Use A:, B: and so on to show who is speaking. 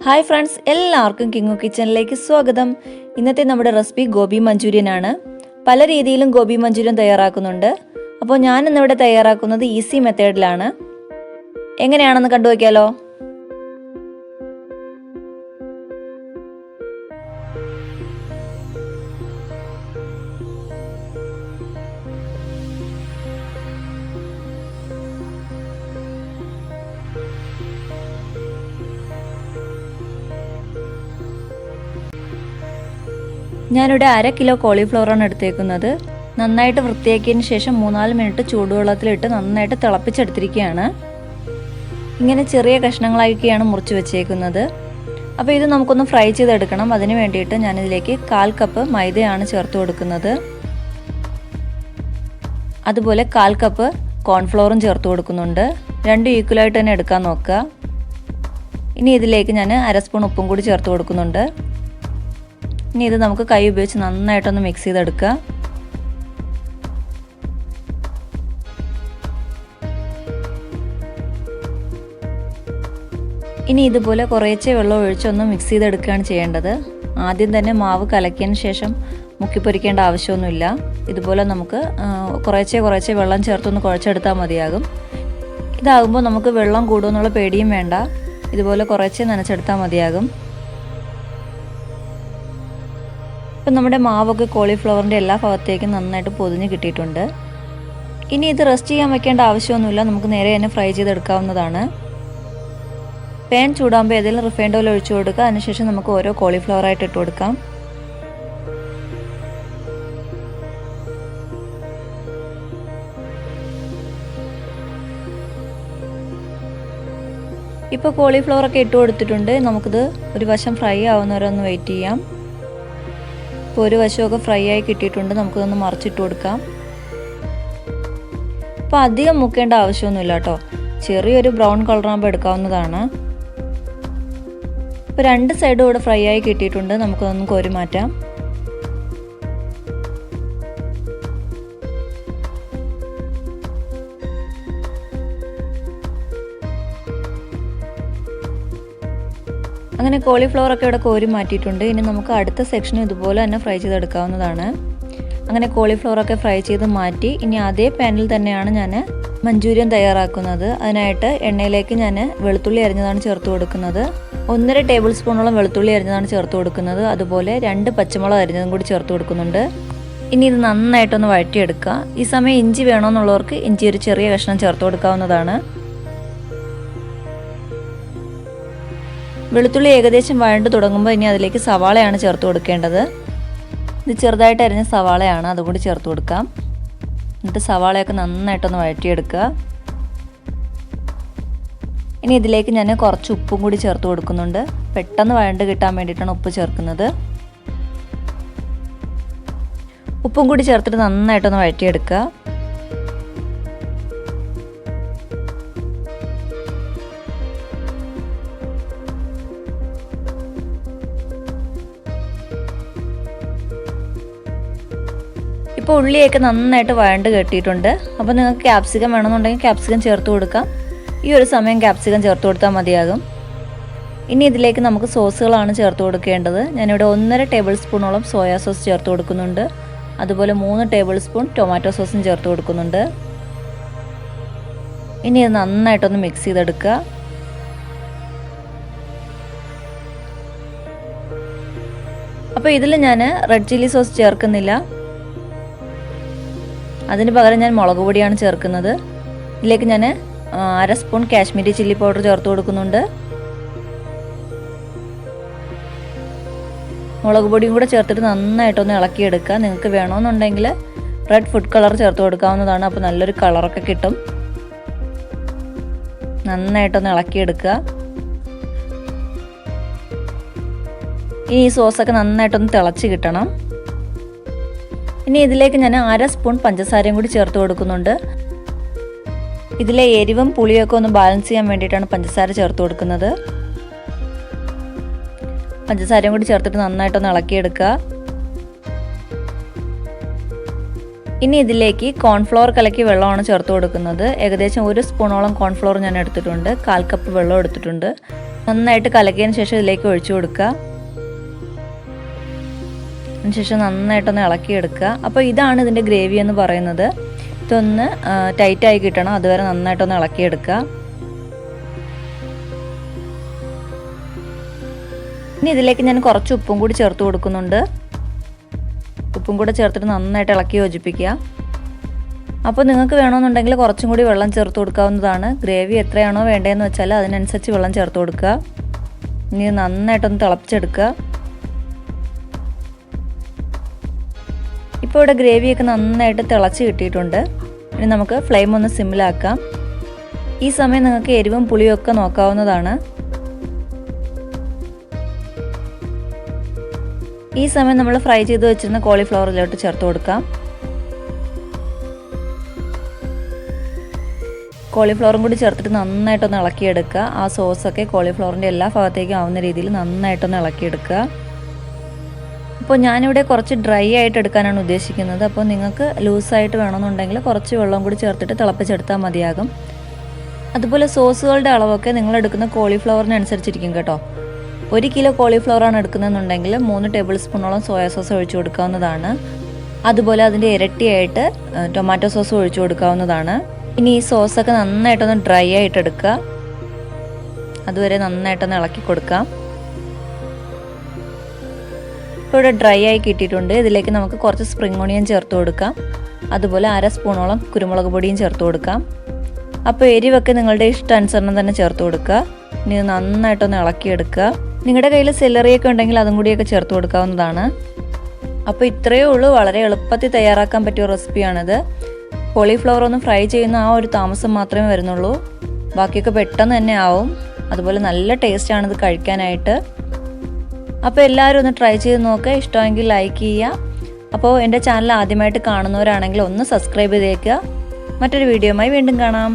A: Hi friends, എല്ലാവർക്കും കിങ്ങു കിച്ചണിലേക്ക് സ്വാഗതം. ഇന്നത്തെ നമ്മുടെ റെസിപ്പി ഗോബി മഞ്ചൂരിയൻ ആണ്. പല രീതിയിലും ഗോബി മഞ്ചൂരിയൻ തയ്യാറാക്കുന്നുണ്ട്. അപ്പോൾ ഞാൻ ഇന്നിവിടെ തയ്യാറാക്കുന്നത് ഈസി മെത്തേഡിലാണ്. എങ്ങനെയാണെന്ന് കണ്ടുവയ്ക്കാലോ. ഞാനിവിടെ 1/2 കിലോ കോളിഫ്ലവറാണ് എടുത്തേക്കുന്നത്. നന്നായിട്ട് വൃത്തിയാക്കിയതിന് ശേഷം 3-4 മിനിറ്റ് ചൂടുവെള്ളത്തിലിട്ട് നന്നായിട്ട് തിളപ്പിച്ചെടുത്തിരിക്കുകയാണ്. ഇങ്ങനെ ചെറിയ കഷ്ണങ്ങളാക്കിയാണ് മുറിച്ച് വെച്ചേക്കുന്നത്. അപ്പോൾ ഇത് നമുക്കൊന്ന് ഫ്രൈ ചെയ്തെടുക്കണം. അതിന് വേണ്ടിയിട്ട് ഞാനിതിലേക്ക് 1/4 കപ്പ് മൈദയാണ് ചേർത്ത് കൊടുക്കുന്നത്. അതുപോലെ 1/4 കപ്പ് കോൺഫ്ലവറും ചേർത്ത് കൊടുക്കുന്നുണ്ട്. രണ്ടും ഈക്വലായിട്ട് തന്നെ എടുക്കാൻ നോക്കുക. ഇനി ഇതിലേക്ക് ഞാൻ 1/2 സ്പൂൺ ഉപ്പും കൂടി ചേർത്ത് കൊടുക്കുന്നുണ്ട്. ഇനി ഇത് നമുക്ക് കൈ ഉപയോഗിച്ച് നന്നായിട്ടൊന്ന് മിക്സ് ചെയ്തെടുക്കുക. ഇനി ഇതുപോലെ കുറേശ്ശെ വെള്ളം ഒഴിച്ചൊന്ന് മിക്സ് ചെയ്തെടുക്കുകയാണ് ചെയ്യേണ്ടത്. ആദ്യം തന്നെ മാവ് കലക്കിയതിന് ശേഷം മുക്കിപ്പൊരിക്കേണ്ട ആവശ്യമൊന്നുമില്ല. ഇതുപോലെ നമുക്ക് കുറേശ്ശെ വെള്ളം ചേർത്തൊന്ന് കുഴച്ചെടുത്താൽ മതിയാകും. ഇതാകുമ്പോൾ നമുക്ക് വെള്ളം കൂടുമെന്നുള്ള പേടിയും വേണ്ട. ഇതുപോലെ കുറേശ്ശെ നനച്ചെടുത്താൽ മതിയാകും. ഇപ്പം നമ്മുടെ മാവൊക്കെ കോളിഫ്ലവറിൻ്റെ എല്ലാ ഭാഗത്തേക്കും നന്നായിട്ട് പൊതിഞ്ഞ് കിട്ടിയിട്ടുണ്ട്. ഇനി ഇത് റെസ്റ്റ് ചെയ്യാൻ വെക്കേണ്ട ആവശ്യമൊന്നുമില്ല. നമുക്ക് നേരെ തന്നെ ഫ്രൈ ചെയ്തെടുക്കാവുന്നതാണ്. പാൻ ചൂടാകുമ്പോൾ ഏതെങ്കിലും റിഫൈൻഡ് ഓയിൽ ഒഴിച്ചു കൊടുക്കുക. അതിനുശേഷം നമുക്ക് ഓരോ കോളിഫ്ലവറായിട്ട് ഇട്ട് കൊടുക്കാം. ഇപ്പോൾ കോളിഫ്ലവറൊക്കെ ഇട്ട് കൊടുത്തിട്ടുണ്ട്. നമുക്കിത് ഒരു വശം ഫ്രൈ ആവുന്നവരെ ഒന്ന് വെയിറ്റ് ചെയ്യാം. ഇപ്പോൾ ഒരു വശമൊക്കെ ഫ്രൈ ആയി കിട്ടിയിട്ടുണ്ട്. നമുക്കിതൊന്ന് മറിച്ചിട്ട് കൊടുക്കാം. അപ്പോൾ അധികം മുക്കേണ്ട ആവശ്യമൊന്നുമില്ല കേട്ടോ. ചെറിയൊരു ബ്രൗൺ കളറാകുമ്പോൾ എടുക്കാവുന്നതാണ്. ഇപ്പോൾ 2 സൈഡും ഇവിടെ ഫ്രൈ ആയി കിട്ടിയിട്ടുണ്ട്. നമുക്കൊന്ന് കോരി മാറ്റാം. അങ്ങനെ കോളിഫ്ലവറൊക്കെ ഇവിടെ കോരി മാറ്റിയിട്ടുണ്ട്. ഇനി നമുക്ക് അടുത്ത സെക്ഷനും ഇതുപോലെ തന്നെ ഫ്രൈ ചെയ്തെടുക്കാവുന്നതാണ്. അങ്ങനെ കോളിഫ്ലവറൊക്കെ ഫ്രൈ ചെയ്ത് മാറ്റി ഇനി അതേ പാനിൽ തന്നെയാണ് ഞാൻ മഞ്ചൂരിയൻ തയ്യാറാക്കുന്നത്. അതിനായിട്ട് എണ്ണയിലേക്ക് ഞാൻ വെളുത്തുള്ളി അരിഞ്ഞതാണ് ചേർത്ത് കൊടുക്കുന്നത്. 1.5 ടേബിൾ സ്പൂണോളം വെളുത്തുള്ളി അരിഞ്ഞതാണ് ചേർത്ത് കൊടുക്കുന്നത്. അതുപോലെ 2 പച്ചമുളക് അരിഞ്ഞതും കൂടി ചേർത്ത് കൊടുക്കുന്നുണ്ട്. ഇനി ഇത് നന്നായിട്ടൊന്ന് വഴറ്റിയെടുക്കുക. ഈ സമയം ഇഞ്ചി വേണമെന്നുള്ളവർക്ക് ഇഞ്ചി ഒരു ചെറിയ കഷ്ണം ചേർത്ത് കൊടുക്കാവുന്നതാണ്. വെളുത്തുള്ളി ഏകദേശം വഴണ്ട് തുടങ്ങുമ്പോൾ ഇനി അതിലേക്ക് സവാളയാണ് ചേർത്ത് കൊടുക്കേണ്ടത്. ഇത് ചെറുതായിട്ട് അരിഞ്ഞ സവാളയാണ്, അതുകൂടി ചേർത്ത് കൊടുക്കാം. എന്നിട്ട് സവാളയൊക്കെ നന്നായിട്ടൊന്ന് വഴറ്റിയെടുക്കുക. ഇനി ഇതിലേക്ക് ഞാൻ കുറച്ച് ഉപ്പും കൂടി ചേർത്ത് കൊടുക്കുന്നുണ്ട്. പെട്ടെന്ന് വഴണ്ട് കിട്ടാൻ വേണ്ടിയിട്ടാണ് ഉപ്പ് ചേർക്കുന്നത്. ഉപ്പും കൂടി ചേർത്തിട്ട് നന്നായിട്ടൊന്ന് വഴറ്റിയെടുക്കുക. ഇപ്പോൾ ഉള്ളിയൊക്കെ നന്നായിട്ട് വഴണ്ട് കെട്ടിയിട്ടുണ്ട്. അപ്പോൾ നിങ്ങൾക്ക് ക്യാപ്സിക്കം വേണമെന്നുണ്ടെങ്കിൽ ക്യാപ്സിക്കം ചേർത്ത് കൊടുക്കാം. ഈ ഒരു സമയം ക്യാപ്സിക്കം ചേർത്ത് കൊടുത്താൽ മതിയാകും. ഇനി ഇതിലേക്ക് നമുക്ക് സോസുകളാണ് ചേർത്ത് കൊടുക്കേണ്ടത്. ഞാനിവിടെ 1.5 ടേബിൾ സ്പൂണോളം സോയാ സോസ് ചേർത്ത് കൊടുക്കുന്നുണ്ട്. അതുപോലെ 3 ടേബിൾ സ്പൂൺ ടൊമാറ്റോ സോസും ചേർത്ത് കൊടുക്കുന്നുണ്ട്. ഇനി ഇത് നന്നായിട്ടൊന്ന് മിക്സ് ചെയ്തെടുക്കുക. അപ്പോൾ ഇതിൽ ഞാൻ റെഡ് ചില്ലി സോസ് ചേർക്കുന്നില്ല. അതിന് പകരം ഞാൻ മുളക് പൊടിയാണ് ചേർക്കുന്നത്. ഇതിലേക്ക് ഞാൻ 1/2 സ്പൂൺ കാശ്മീരി ചില്ലി പൗഡർ ചേർത്ത് കൊടുക്കുന്നുണ്ട്. മുളക് പൊടിയും കൂടെ ചേർത്തിട്ട് നന്നായിട്ടൊന്ന് ഇളക്കിയെടുക്കുക. നിങ്ങൾക്ക് വേണമെന്നുണ്ടെങ്കിൽ റെഡ് ഫുഡ് കളർ ചേർത്ത് കൊടുക്കാവുന്നതാണ്. അപ്പോൾ നല്ലൊരു കളറൊക്കെ കിട്ടും. നന്നായിട്ടൊന്ന് ഇളക്കിയെടുക്കുക. ഇനി ഈ സോസൊക്കെ നന്നായിട്ടൊന്ന് തിളച്ച് കിട്ടണം. ഇനി ഇതിലേക്ക് ഞാൻ 1/2 സ്പൂൺ പഞ്ചസാരയും കൂടി ചേർത്ത് കൊടുക്കുന്നുണ്ട്. ഇതിലെ എരിവും പുളിയൊക്കെ ഒന്ന് ബാലൻസ് ചെയ്യാൻ വേണ്ടിയിട്ടാണ് പഞ്ചസാര ചേർത്ത് കൊടുക്കുന്നത്. പഞ്ചസാരയും കൂടി ചേർത്തിട്ട് നന്നായിട്ടൊന്ന് ഇളക്കിയെടുക്കുക. ഇനി ഇതിലേക്ക് കോൺഫ്ലവർ കലക്കി വെള്ളമാണ് ചേർത്ത് കൊടുക്കുന്നത്. ഏകദേശം 1 സ്പൂണോളം കോൺഫ്ലവർ ഞാൻ എടുത്തിട്ടുണ്ട്. 1/4 കപ്പ് വെള്ളം എടുത്തിട്ടുണ്ട്. നന്നായിട്ട് കലക്കിയതിന് ശേഷം ഇതിലേക്ക് ഒഴിച്ചു കൊടുക്കുക. അതിനുശേഷം നന്നായിട്ടൊന്ന് ഇളക്കിയെടുക്കുക. അപ്പോൾ ഇതാണ് ഇതിൻ്റെ ഗ്രേവി എന്ന് പറയുന്നത്. ഇതൊന്ന് ടൈറ്റായി കിട്ടണം, അതുവരെ നന്നായിട്ടൊന്ന് ഇളക്കിയെടുക്കുക. ഇനി ഇതിലേക്ക് ഞാൻ കുറച്ച് ഉപ്പും കൂടി ചേർത്ത് കൊടുക്കുന്നുണ്ട്. ഉപ്പും കൂടെ ചേർത്തിട്ട് നന്നായിട്ട് ഇളക്കി യോജിപ്പിക്കുക. അപ്പോൾ നിങ്ങൾക്ക് വേണമെന്നുണ്ടെങ്കിൽ കുറച്ചും കൂടി വെള്ളം ചേർത്ത് കൊടുക്കാവുന്നതാണ്. ഗ്രേവി എത്രയാണോ വേണ്ടതെന്ന് വെച്ചാൽ അതിനനുസരിച്ച് വെള്ളം ചേർത്ത് കൊടുക്കുക. ഇനി നന്നായിട്ടൊന്ന് തിളപ്പിച്ചെടുക്കുക. ഇപ്പോൾ ഇവിടെ ഗ്രേവിയൊക്കെ നന്നായിട്ട് തിളച്ച് കിട്ടിയിട്ടുണ്ട്. ഇനി നമുക്ക് ഫ്ലെയിം ഒന്ന് സിമ്മിലാക്കാം. ഈ സമയം നിങ്ങൾക്ക് എരിവും പുളിയും ഒക്കെ നോക്കാവുന്നതാണ്. ഈ സമയം നമ്മൾ ഫ്രൈ ചെയ്ത് വെച്ചിരുന്ന കോളിഫ്ലവറിലോട്ട് ചേർത്ത് കൊടുക്കാം. കോളിഫ്ലവറും കൂടി ചേർത്തിട്ട് നന്നായിട്ടൊന്ന് ഇളക്കിയെടുക്കുക. ആ സോസൊക്കെ കോളിഫ്ലവറിൻ്റെ എല്ലാ ഭാഗത്തേക്കും ആവുന്ന രീതിയിൽ നന്നായിട്ടൊന്ന് ഇളക്കിയെടുക്കുക. അപ്പോൾ ഞാനിവിടെ കുറച്ച് ഡ്രൈ ആയിട്ട് എടുക്കാനാണ് ഉദ്ദേശിക്കുന്നത്. അപ്പോൾ നിങ്ങൾക്ക് ലൂസായിട്ട് വേണമെന്നുണ്ടെങ്കിൽ കുറച്ച് വെള്ളം കൂടി ചേർത്തിട്ട് തിളപ്പിച്ചെടുത്താൽ മതിയാകും. അതുപോലെ സോസുകളുടെ അളവൊക്കെ നിങ്ങൾ എടുക്കുന്ന കോളിഫ്ലവറിനനുസരിച്ചിരിക്കും കേട്ടോ. 1 കിലോ കോളിഫ്ലവറാണ് എടുക്കുന്നതെന്നുണ്ടെങ്കിൽ 3 ടേബിൾ സ്പൂണോളം സോയ സോസ് ഒഴിച്ചു കൊടുക്കാവുന്നതാണ്. അതുപോലെ അതിൻ്റെ ഇരട്ടിയായിട്ട് ടൊമാറ്റോ സോസ് ഒഴിച്ചു കൊടുക്കാവുന്നതാണ്. ഇനി ഈ സോസൊക്കെ നന്നായിട്ടൊന്ന് ഡ്രൈ ആയിട്ട് എടുക്കുക. അതുവരെ നന്നായിട്ടൊന്ന് ഇളക്കി കൊടുക്കാം. ഇപ്പോൾ ഇവിടെ ഡ്രൈ ആയി കിട്ടിയിട്ടുണ്ട്. ഇതിലേക്ക് നമുക്ക് കുറച്ച് സ്പ്രിംഗ് ഓണിയൻ ചേർത്ത് കൊടുക്കാം. അതുപോലെ 1/2 സ്പൂണോളം കുരുമുളക് പൊടിയും ചേർത്ത് കൊടുക്കാം. അപ്പോൾ എരിവൊക്കെ നിങ്ങളുടെ ഇഷ്ടാനുസരണം തന്നെ ചേർത്ത് കൊടുക്കുക. ഇനി നന്നായിട്ടൊന്ന് ഇളക്കിയെടുക്കുക. നിങ്ങളുടെ കയ്യിൽ സെലറിയൊക്കെ ഉണ്ടെങ്കിൽ അതും കൂടിയൊക്കെ ചേർത്ത് കൊടുക്കാവുന്നതാണ്. അപ്പോൾ ഇത്രയേ ഉള്ളൂ. വളരെ എളുപ്പത്തിൽ തയ്യാറാക്കാൻ പറ്റിയ റെസിപ്പിയാണിത്. കോളിഫ്ലവർ ഒന്ന് ഫ്രൈ ചെയ്യുന്ന ആ ഒരു താമസം മാത്രമേ വരുന്നുള്ളൂ. ബാക്കിയൊക്കെ പെട്ടെന്ന് തന്നെ ആവും. അതുപോലെ നല്ല ടേസ്റ്റാണിത് കഴിക്കാനായിട്ട്. അപ്പോൾ എല്ലാവരും ഒന്ന് ട്രൈ ചെയ്ത് നോക്കുക. ഇഷ്ടമെങ്കിൽ ലൈക്ക് ചെയ്യുക. അപ്പോൾ എൻ്റെ ചാനൽ ആദ്യമായിട്ട് കാണുന്നവരാണെങ്കിൽ ഒന്ന് സബ്സ്ക്രൈബ് ചെയ്തേക്കുക. മറ്റൊരു വീഡിയോയുമായി വീണ്ടും കാണാം.